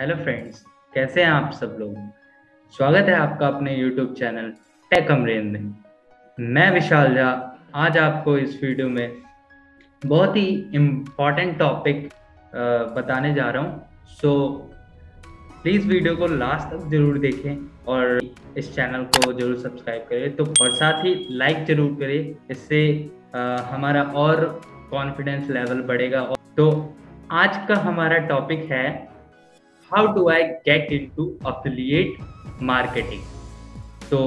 Hello friends, कैसे हैं आप सब लोग। स्वागत है आपका अपने यूट्यूब चैनल टेक अमरेन में। मैं विशाल झा आज आपको इस वीडियो में बहुत ही इम्पॉर्टेंट टॉपिक बताने जा रहा हूँ। सो प्लीज़ वीडियो को लास्ट तक ज़रूर देखें और इस चैनल को ज़रूर सब्सक्राइब करें और साथ ही लाइक ज़रूर करें। इससे हमारा और कॉन्फिडेंस लेवल बढ़ेगा। तो आज का हमारा टॉपिक है how do I get into affiliate marketing. तो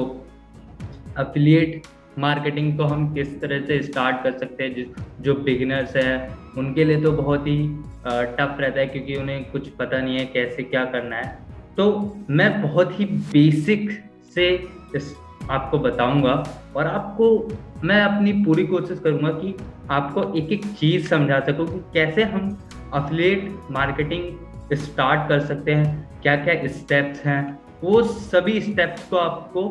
अफिलिएट मार्केटिंग को हम किस तरह से स्टार्ट कर सकते हैं। जो बिगिनर्स हैं उनके लिए तो बहुत ही टफ रहता है, क्योंकि उन्हें कुछ पता नहीं है कैसे क्या करना है। तो मैं बहुत ही बेसिक से आपको बताऊंगा और आपको मैं अपनी पूरी कोशिश करूंगा कि आपको एक एक चीज़ समझा सकूं कि कैसे हम अफिलिएट मार्केटिंग स्टार्ट कर सकते हैं, क्या क्या स्टेप्स हैं। वो सभी स्टेप्स को आपको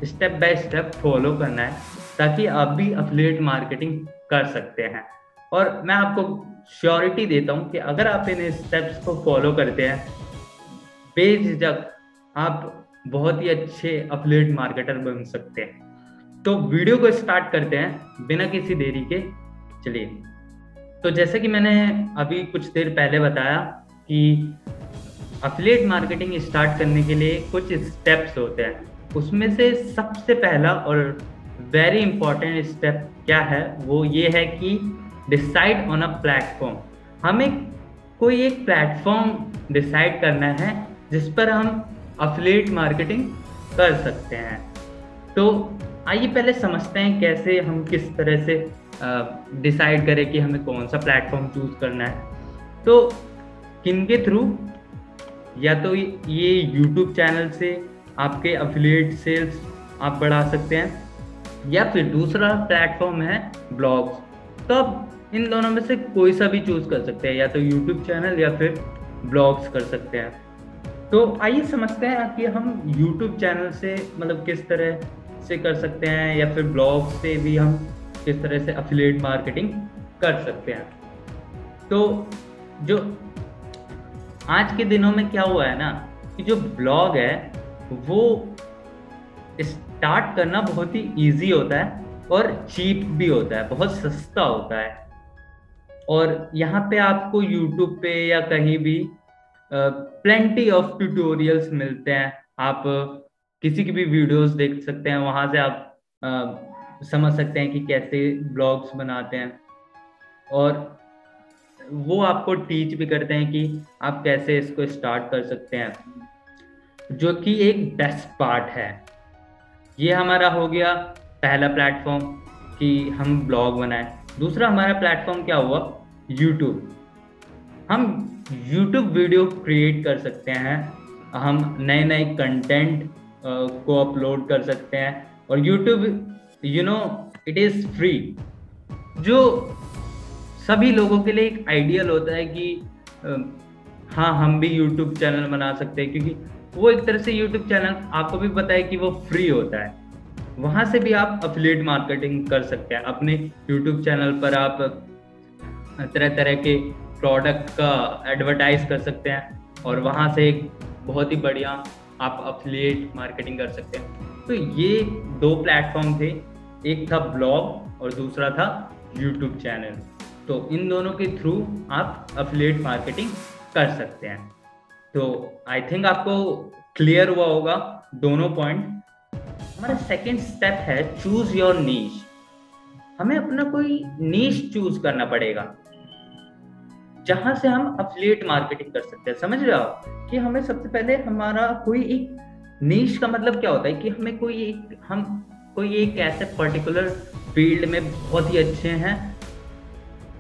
स्टेप बाय स्टेप फॉलो करना है ताकि आप भी अफिलिएट मार्केटिंग कर सकते हैं। और मैं आपको श्योरिटी देता हूं कि अगर आप इन स्टेप्स को फॉलो करते हैं, बेझिझक आप बहुत ही अच्छे अफिलिएट मार्केटर बन सकते हैं। तो वीडियो को स्टार्ट करते हैं बिना किसी देरी के। चलिए, तो जैसे कि मैंने अभी कुछ देर पहले बताया कि अफिलिएट मार्केटिंग स्टार्ट करने के लिए कुछ स्टेप्स होते हैं। उसमें से सबसे पहला और वेरी इंपॉर्टेंट स्टेप क्या है, वो ये है कि डिसाइड ऑन अ प्लेटफॉर्म। हमें कोई एक प्लेटफॉर्म डिसाइड करना है जिस पर हम अफिलिएट मार्केटिंग कर सकते हैं। तो आइए पहले समझते हैं कैसे हम किस तरह से डिसाइड करें कि हमें कौन सा प्लेटफॉर्म चूज करना है। तो किनके थ्रू, या तो ये यूट्यूब चैनल से आपके अफिलिएट सेल्स आप बढ़ा सकते हैं, या फिर दूसरा प्लेटफॉर्म है ब्लॉग्स। तो आप इन दोनों में से कोई सा भी चूज कर सकते हैं, या तो यूट्यूब चैनल या फिर ब्लॉग्स कर सकते हैं। तो आइए समझते हैं कि हम यूट्यूब चैनल से मतलब किस तरह से कर सकते हैं, या फिर ब्लॉग से भी हम किस तरह से अफिलिएट मार्केटिंग कर सकते हैं। तो जो आज के दिनों में क्या हुआ है ना, कि जो ब्लॉग है वो स्टार्ट करना बहुत ही इजी होता है और चीप भी होता है, बहुत सस्ता होता है। और यहाँ पे आपको यूट्यूब पे या कहीं भी प्लेंटी ऑफ ट्यूटोरियल्स मिलते हैं। आप किसी की भी वीडियोस देख सकते हैं, वहाँ से आप समझ सकते हैं कि कैसे ब्लॉग्स बनाते हैं, और वो आपको टीच भी करते हैं कि आप कैसे इसको स्टार्ट कर सकते हैं, जो कि एक बेस्ट पार्ट है। ये हमारा हो गया पहला प्लेटफॉर्म कि हम ब्लॉग बनाएं। दूसरा हमारा प्लेटफॉर्म क्या हुआ, यूट्यूब। हम यूट्यूब वीडियो क्रिएट कर सकते हैं, हम नए नए कंटेंट को अपलोड कर सकते हैं। और यूट्यूब इट इज़ फ्री, जो सभी लोगों के लिए एक आइडियल होता है कि हाँ, हम भी यूट्यूब चैनल बना सकते हैं, क्योंकि वो एक तरह से यूट्यूब चैनल आपको भी पता है कि वो फ्री होता है। वहाँ से भी आप अफिलिएट मार्केटिंग कर सकते हैं। अपने यूट्यूब चैनल पर आप तरह तरह के प्रोडक्ट का एडवर्टाइज कर सकते हैं, और वहाँ से एक बहुत ही बढ़िया आप अफिलिएट मार्केटिंग कर सकते हैं। तो ये दो प्लेटफॉर्म थे, एक था ब्लॉग और दूसरा था यूट्यूब चैनल। तो इन दोनों के थ्रू आप अफिलिएट मार्केटिंग कर सकते हैं। तो आई थिंक आपको क्लियर हुआ होगा दोनों पॉइंट। हमारा सेकेंड स्टेप है चूज योर नीश। हमें अपना कोई नीश चूज करना पड़ेगा जहां से हम अफिलिएट मार्केटिंग कर सकते हैं। समझ रहे हो कि हमें सबसे पहले हमारा कोई एक नीश का मतलब क्या होता है, कि हमें कोई एक ऐसे पर्टिकुलर फील्ड में बहुत ही अच्छे हैं,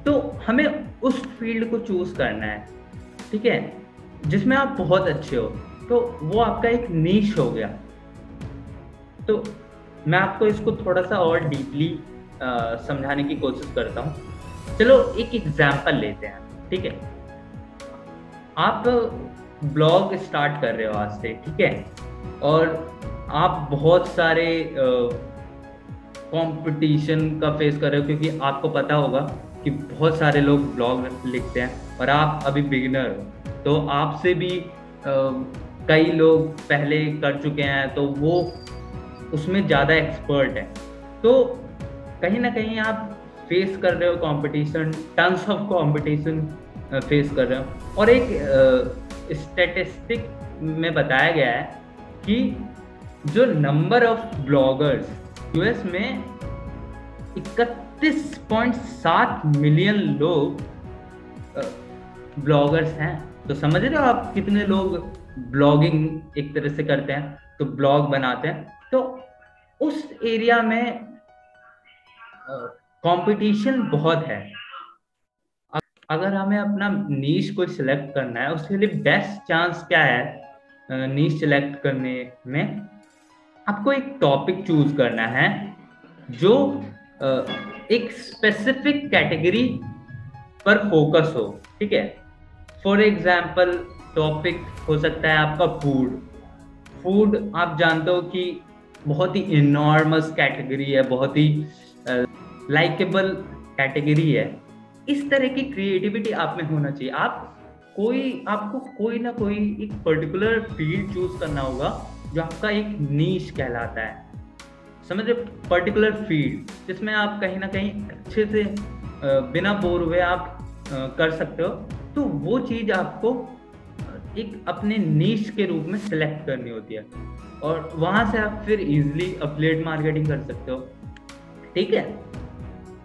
तो हमें उस फील्ड को चूज करना है, ठीक है, जिसमें आप बहुत अच्छे हो। तो वो आपका एक नीश हो गया। तो मैं आपको इसको थोड़ा सा और डीपली समझाने की कोशिश करता हूँ। चलो एक एग्जाम्पल लेते हैं, ठीक है। आप ब्लॉग स्टार्ट कर रहे हो आज से, ठीक है, और आप बहुत सारे कंपटीशन का फेस कर रहे हो, क्योंकि आपको पता होगा कि बहुत सारे लोग ब्लॉग लिखते हैं और आप अभी बिगिनर हो, तो आपसे भी कई लोग पहले कर चुके हैं तो वो उसमें ज़्यादा एक्सपर्ट है। तो कहीं ना कहीं आप फेस कर रहे हो competition, tons of competition face कर रहे हो। और एक स्टैटिस्टिक में बताया गया है कि जो नंबर ऑफ ब्लॉगर्स यूएस में 31.7 मिलियन लोग ब्लॉगर्स हैं। तो समझ रहे हो आप कितने लोग ब्लॉगिंग एक तरह से करते हैं, तो ब्लॉग बनाते हैं। तो उस एरिया में कंपटीशन बहुत है। अगर हमें अपना नीश को सिलेक्ट करना है, उसके लिए बेस्ट चांस क्या है नीश सिलेक्ट करने में? आपको एक टॉपिक चूज करना है जो एक स्पेसिफिक कैटेगरी पर फोकस हो, ठीक है। फॉर एग्जाम्पल टॉपिक हो सकता है आपका फूड। आप जानते हो कि बहुत ही इनॉर्मस कैटेगरी है, बहुत ही लाइकेबल कैटेगरी है। इस तरह की क्रिएटिविटी आप में होना चाहिए। आपको कोई ना कोई एक पर्टिकुलर फील्ड चूज करना होगा जो आपका एक नीश कहलाता है। समझ रहे? पर्टिकुलर फील्ड जिसमें आप कहीं ना कहीं अच्छे से बिना बोर हुए आप कर सकते हो। तो वो चीज आपको एक अपने नीश के रूप में सिलेक्ट करनी होती है, और वहां से आप फिर इजीली एफिलिएट मार्केटिंग कर सकते हो, ठीक है।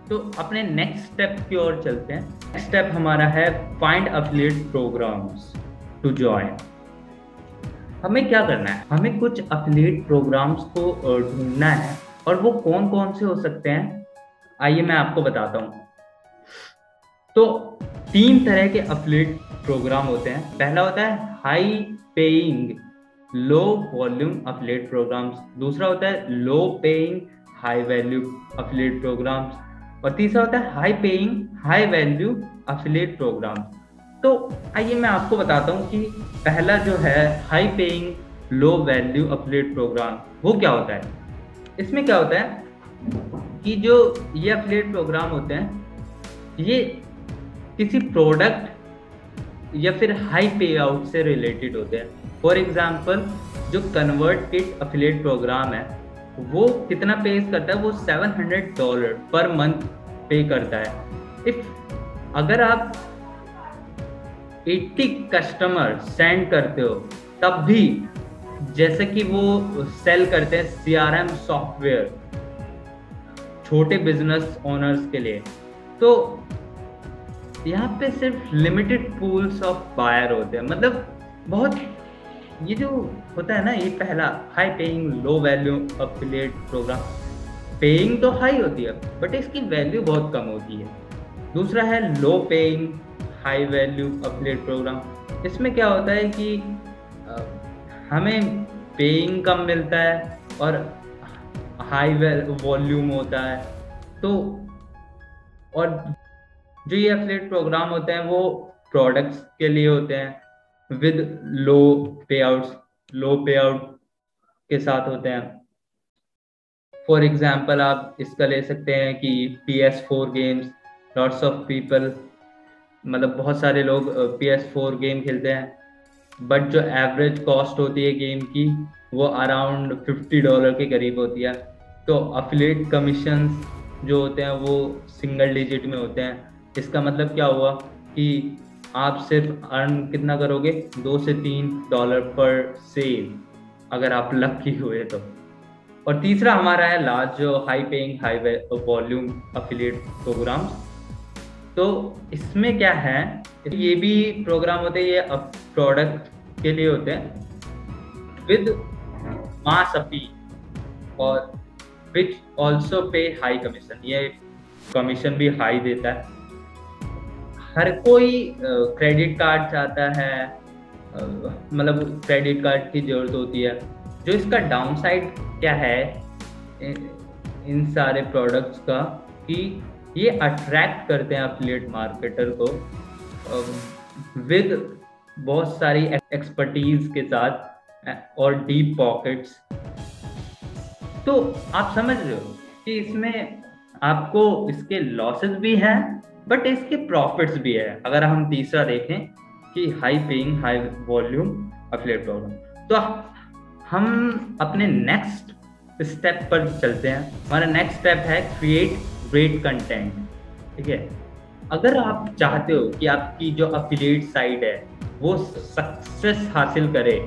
तो अपने नेक्स्ट स्टेप की ओर चलते हैं। नेक्स्ट स्टेप हमारा है find affiliate programs to join. हमें क्या करना है? हमें कुछ एफिलिएट प्रोग्राम्स को ढूंढना है, और वो कौन कौन से हो सकते हैं आइए मैं आपको बताता हूँ। तो 3 तरह के एफिलिएट प्रोग्राम होते हैं। पहला होता है high paying low volume affiliate programs, दूसरा होता है low paying high value affiliate programs, और तीसरा होता है high paying high value affiliate programs. तो आइए मैं आपको बताता हूँ कि पहला जो है high paying low value affiliate program, वो क्या होता है। इसमें क्या होता है कि जो ये एफिलिएट प्रोग्राम होते हैं, ये किसी प्रोडक्ट या फिर हाई पे आउट से रिलेटेड होते हैं। फॉर एग्जाम्पल जो कन्वर्ट किट एफिलिएट प्रोग्राम है, वो कितना पे करता है? वो $700 पर मंथ पे करता है। अगर आप 80 कस्टमर सेंड करते हो, तब भी जैसे कि वो सेल करते हैं CRM सॉफ्टवेयर छोटे बिजनेस ओनर्स के लिए, तो यहाँ पे सिर्फ लिमिटेड पूल्स ऑफ बायर होते हैं। मतलब बहुत ये जो होता है ना, ये पहला high paying low value affiliate program, paying तो हाई होती है बट इसकी वैल्यू बहुत कम होती है। दूसरा है low paying high value affiliate program. इसमें क्या होता है कि हमें पेइंग कम मिलता है और हाई वॉल्यूम होता है। तो और जो ये एफिलिएट प्रोग्राम होते हैं वो प्रोडक्ट्स के लिए होते हैं विद लो पे आउट के साथ होते हैं। फॉर एग्जाम्पल आप इसका ले सकते हैं कि PS4 games, lots of people, मतलब बहुत सारे लोग PS4 गेम खेलते हैं, बट जो एवरेज कॉस्ट होती है गेम की वो अराउंड $50 के करीब होती है। तो एफिलिएट कमीशंस जो होते हैं वो सिंगल डिजिट में होते हैं। इसका मतलब क्या हुआ कि आप सिर्फ अर्न कितना करोगे? $2 से $3 पर सेल, अगर आप लकी हुए तो। और तीसरा हमारा है large high paying high volume affiliate programs. तो इसमें क्या है, ये भी प्रोग्राम होते हैं, ये प्रोडक्ट के लिए होते हैं विद मास अपील और विच ऑल्सो पे हाई कमीशन। ये कमीशन भी हाई देता है। हर कोई क्रेडिट कार्ड चाहता है, मतलब क्रेडिट कार्ड की जरूरत होती है। जो इसका डाउनसाइड क्या है इन सारे प्रोडक्ट्स का, कि ये अट्रैक्ट करते हैं एफिलिएट मार्केटर को विद बहुत सारी एक्सपर्टीज के साथ और डीप पॉकेट्स। तो आप समझ रहे हो कि इसमें आपको इसके लॉसेस भी हैं बट इसके प्रॉफिट्स भी है। अगर हम तीसरा देखें कि high paying high volume affiliate programme. तो हम अपने नेक्स्ट स्टेप पर चलते हैं। हमारा नेक्स्ट स्टेप है क्रिएट ग्रेट कंटेंट। ठीक है, अगर आप चाहते हो कि आपकी जो अफिलिएट साइट है वो सक्सेस हासिल करे,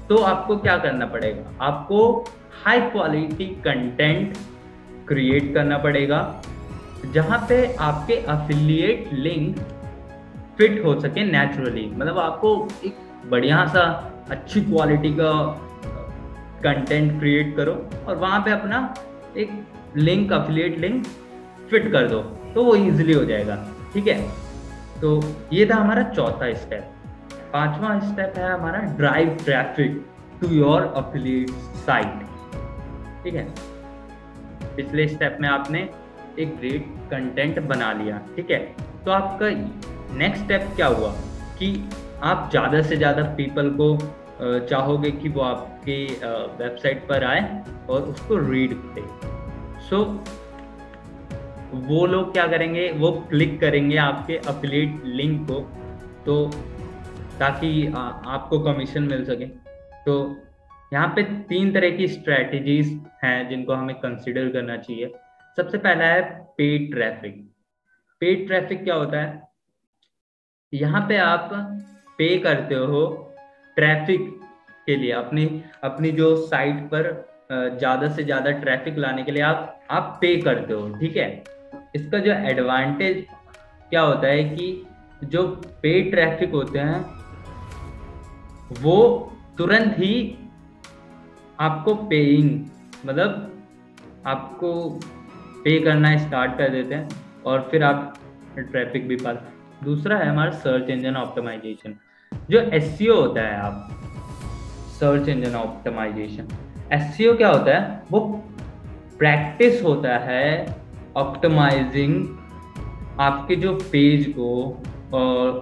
तो आपको क्या करना पड़ेगा? आपको हाई क्वालिटी कंटेंट क्रिएट करना पड़ेगा जहाँ पे आपके अफिलिएट लिंक फिट हो सके नेचुरली। मतलब आपको एक बढ़िया सा अच्छी क्वालिटी का कंटेंट क्रिएट करो और वहाँ पे अपना एक लिंक, अफिलिएट लिंक फिट कर दो, तो वो इजीली हो जाएगा। ठीक है, तो ये था हमारा चौथा स्टेप। पांचवा स्टेप है हमारा drive traffic to your affiliate site. ठीक है, पिछले स्टेप में आपने एक ग्रेट कंटेंट बना लिया। ठीक है, तो आपका नेक्स्ट स्टेप क्या हुआ कि आप ज़्यादा से ज़्यादा पीपल को चाहोगे कि वो आपके वेबसाइट पर आए और उसको रीड करें। सो वो लोग क्या करेंगे? वो क्लिक करेंगे आपके अफिलिएट लिंक को, तो ताकि आपको कमीशन मिल सके। तो यहाँ पे 3 तरह की स्ट्रैटेजीज हैं जिनको हमें कंसिडर करना चाहिए। सबसे पहला है पेड ट्रैफिक। पेड ट्रैफिक क्या होता है? यहाँ पे आप पे करते हो ट्रैफिक के लिए, अपनी जो साइट पर ज़्यादा से ज़्यादा ट्रैफिक लाने के लिए आप पे करते हो। ठीक है, इसका जो एडवांटेज क्या होता है कि जो पेड ट्रैफिक होते हैं वो तुरंत ही आपको पेइंग, मतलब आपको पे करना स्टार्ट कर देते हैं और फिर आप ट्रैफिक भी पाते। दूसरा है हमारा सर्च इंजन ऑप्टिमाइजेशन। जो एसईओ होता है, आप सर्च इंजन ऑप्टिमाइजेशन, एसईओ क्या होता है? वो प्रैक्टिस होता है ऑप्टिमाइजिंग आपके जो पेज को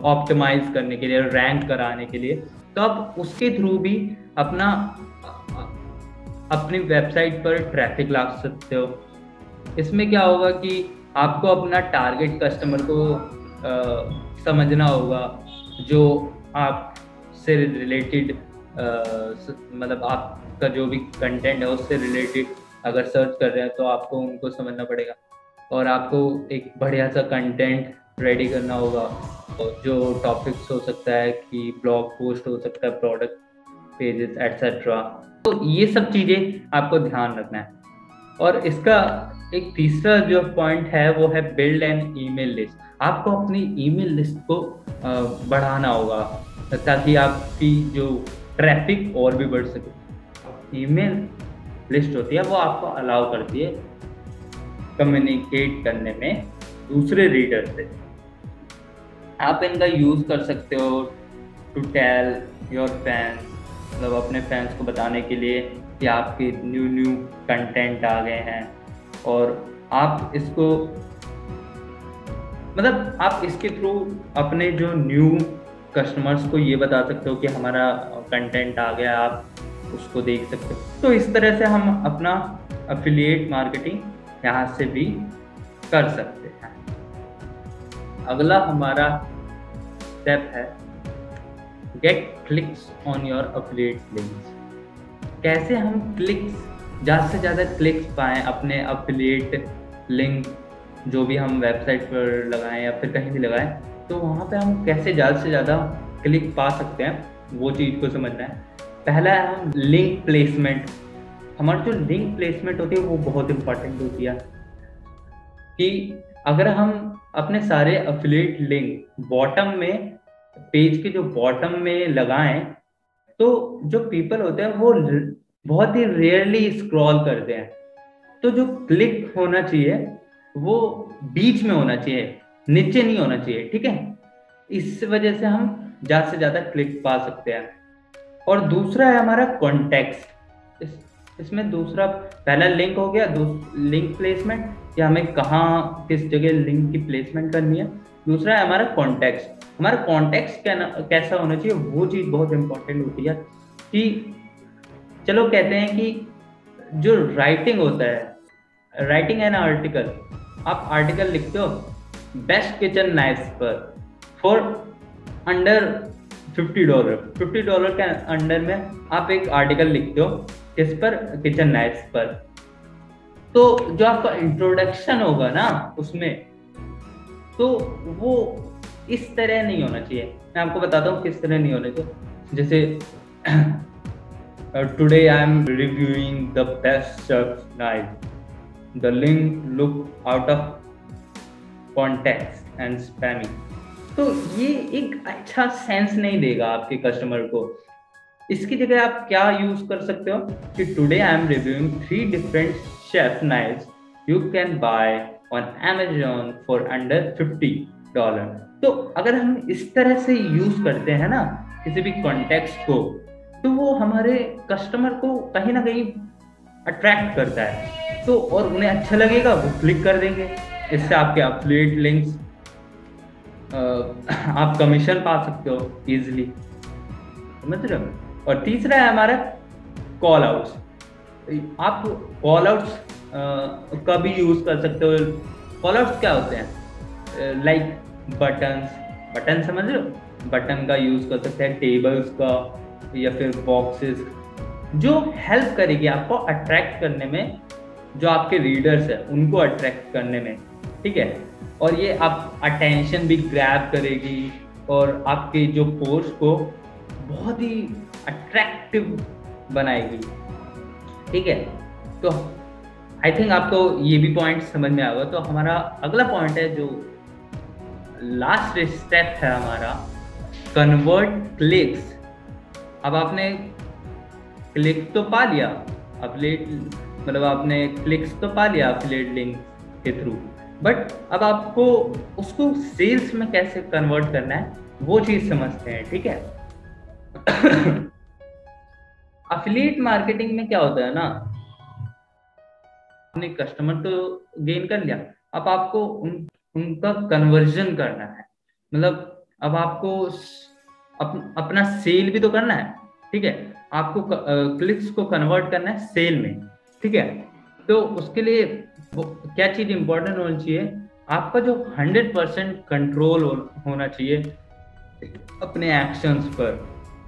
ऑप्टिमाइज करने के लिए, रैंक कराने के लिए। तो आप उसके थ्रू भी अपनी वेबसाइट पर ट्रैफिक ला सकते हो। इसमें क्या होगा कि आपको अपना टारगेट कस्टमर को समझना होगा, जो आपसे रिलेटेड मतलब आपका जो भी कंटेंट है उससे रिलेटेड अगर सर्च कर रहे हैं तो आपको उनको समझना पड़ेगा और आपको एक बढ़िया सा कंटेंट रेडी करना होगा। जो टॉपिक्स हो सकता है कि ब्लॉग पोस्ट हो सकता है, प्रोडक्ट पेजेस एटसेट्रा। तो ये सब चीज़ें आपको ध्यान रखना है। और इसका एक तीसरा जो पॉइंट है वो है बिल्ड एन ईमेल लिस्ट। आपको अपनी ईमेल लिस्ट को बढ़ाना होगा ताकि आपकी जो ट्रैफिक और भी बढ़ सके। ईमेल लिस्ट होती है वो आपको अलाउ करती है कम्युनिकेट करने में दूसरे रीडर से। आप इनका यूज़ कर सकते हो टू टेल योर फैंस, मतलब अपने फैंस को बताने के लिए कि आपके न्यू कंटेंट आ गए हैं, और आप इसको मतलब आप इसके थ्रू अपने जो न्यू कस्टमर्स को ये बता सकते हो कि हमारा कंटेंट आ गया, आप उसको देख सकते हो। तो इस तरह से हम अपना एफिलिएट मार्केटिंग यहाँ से भी कर सकते हैं। अगला हमारा स्टेप है get clicks on your affiliate links. कैसे हम क्लिक्स, ज़्यादा से ज़्यादा क्लिक्स पाएँ अपने एफिलिएट लिंक जो भी हम वेबसाइट पर लगाएं या फिर कहीं भी लगाएं, तो वहाँ पे हम कैसे ज़्यादा से ज़्यादा क्लिक पा सकते हैं, वो चीज़ को समझना है। पहला है हम लिंक प्लेसमेंट। हमारी जो लिंक प्लेसमेंट होती है वो बहुत इंपॉर्टेंट होती है कि अगर हम अपने सारे एफिलिएट लिंक बॉटम में, पेज के जो बॉटम में लगाएं, तो जो पीपल होते हैं वो बहुत ही रेयरली स्क्रॉल करते हैं। तो जो क्लिक होना चाहिए वो बीच में होना चाहिए, नीचे नहीं होना चाहिए। ठीक है, इस वजह से हम ज़्यादा से ज़्यादा क्लिक पा सकते हैं। और दूसरा है हमारा कॉन्टेक्स्ट। इसमें दूसरा, पहला लिंक हो गया, लिंक प्लेसमेंट कि हमें कहाँ किस जगह लिंक की प्लेसमेंट करनी है। दूसरा है हमारा कॉन्टेक्स्ट। हमारा कॉन्टेक्स्ट कैसा होना चाहिए, वो चीज़ बहुत इंपॉर्टेंट होती है कि चलो कहते हैं कि जो राइटिंग होता है, राइटिंग एन आर्टिकल, आप आर्टिकल लिखते हो बेस्ट किचन नाइफ्स पर फॉर अंडर $50 के अंडर में आप एक आर्टिकल लिखते हो, किस पर? किचन नाइफ्स पर। तो जो आपका इंट्रोडक्शन होगा ना उसमें, तो वो इस तरह नहीं होना चाहिए। मैं आपको बताता हूँ किस तरह नहीं होना चाहिए। जैसे today I am reviewing the best chef knife, the link look out of context and spammy. तो ये एक अच्छा सेंस नहीं देगा आपके कस्टमर को। इसकी जगह आप क्या यूज कर सकते हो कि today I am reviewing 3 different chef knifes you can buy on Amazon for under $50। तो अगर हम इस तरह से यूज करते हैं ना किसी भी कॉन्टेक्स्ट को, तो वो हमारे कस्टमर को कहीं ना कहीं अट्रैक्ट करता है, तो और उन्हें अच्छा लगेगा, वो क्लिक कर देंगे। इससे आपके एफिलिएट लिंक्स, आप कमीशन पा सकते हो इजीली, समझ रहे हो। और तीसरा है हमारा कॉल आउट्स। आप कॉल आउट्स का भी यूज कर सकते हो। कॉल आउट्स क्या होते हैं? लाइक बटन समझ रहे हो, बटन का यूज कर सकते हैं, टेबल्स का या फिर बॉक्सेस, जो हेल्प करेगी आपको अट्रैक्ट करने में, जो आपके रीडर्स है उनको अट्रैक्ट करने में, ठीक है। और ये आप अटेंशन भी ग्रैब करेगी और आपके जो पोस्ट को बहुत ही अट्रैक्टिव बनाएगी, ठीक है। तो आई थिंक आपको ये भी पॉइंट समझ में आएगा। तो हमारा अगला पॉइंट है, जो लास्ट स्टेप है हमारा, कन्वर्ट क्लिक्स। अब आपने क्लिक तो पा लिया, अफिलिएट मतलब आपने क्लिक्स तो पा लिया अफिलिएट लिंक के थ्रू, बट अब आपको उसको सेल्स में कैसे कन्वर्ट करना है वो चीज समझते हैं, ठीक है। अफिलिएट मार्केटिंग में क्या होता है ना, आपने कस्टमर तो गेन कर लिया, अब आपको उनका कन्वर्जन करना है। मतलब अब आपको अपना सेल भी तो करना है, ठीक है। आपको क्लिक्स को कन्वर्ट करना है सेल में, ठीक है। तो उसके लिए क्या चीज इंपॉर्टेंट होनी चाहिए? आपका जो 100% कंट्रोल होना चाहिए अपने एक्शंस पर,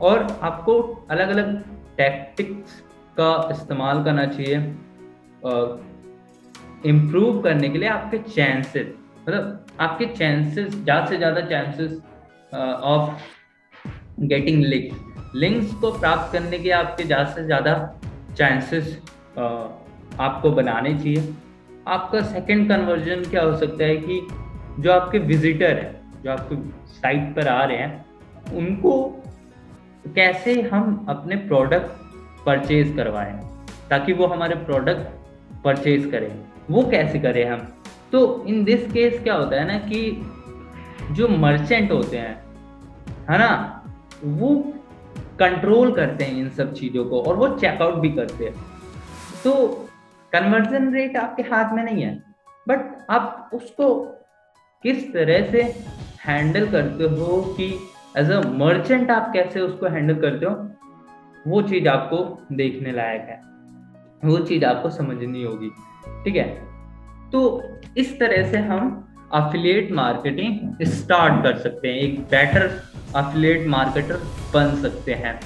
और आपको अलग अलग टैक्टिक्स का इस्तेमाल करना चाहिए इम्प्रूव करने के लिए आपके चांसेस, मतलब आपके चांसेस, ज़्यादा से ज़्यादा चांसेस ऑफ गेटिंग लिंक्स को प्राप्त करने के आपके ज़्यादा से ज़्यादा चांसेस आपको बनाने चाहिए। आपका सेकंड कन्वर्जन क्या हो सकता है कि जो आपके विजिटर हैं, जो आपके साइट पर आ रहे हैं, उनको कैसे हम अपने प्रोडक्ट परचेज करवाएं ताकि वो हमारे प्रोडक्ट परचेज करें। वो कैसे करें हम? तो इन दिस केस क्या होता है ना कि जो मर्चेंट होते हैं, है ना, वो कंट्रोल करते हैं इन सब चीज़ों को और वो चेकआउट भी करते हैं। तो कन्वर्जन रेट आपके हाथ में नहीं है, बट आप उसको किस तरह से हैंडल करते हो कि एज अ मर्चेंट आप कैसे उसको हैंडल करते हो, वो चीज़ आपको देखने लायक है, वो चीज़ आपको समझनी होगी, ठीक है। तो इस तरह से हम अफिलिएट मार्केटिंग स्टार्ट कर सकते हैं, एक बेटर अफिलिएट मार्केटर बन सकते हैं।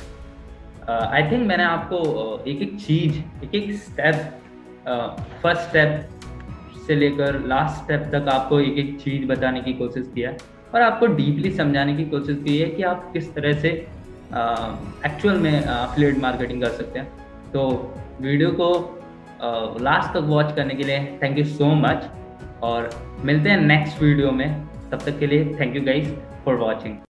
आई थिंक मैंने आपको एक एक चीज, एक एक स्टेप, फर्स्ट स्टेप से लेकर लास्ट स्टेप तक आपको एक एक चीज बताने की कोशिश किया है और आपको डीपली समझाने की कोशिश की है कि आप किस तरह से एक्चुअल में अफिलिएट मार्केटिंग कर सकते हैं। तो वीडियो को लास्ट तक वॉच करने के लिए थैंक यू सो मच, और मिलते हैं नेक्स्ट वीडियो में। तब तक के लिए thank you guys for watching.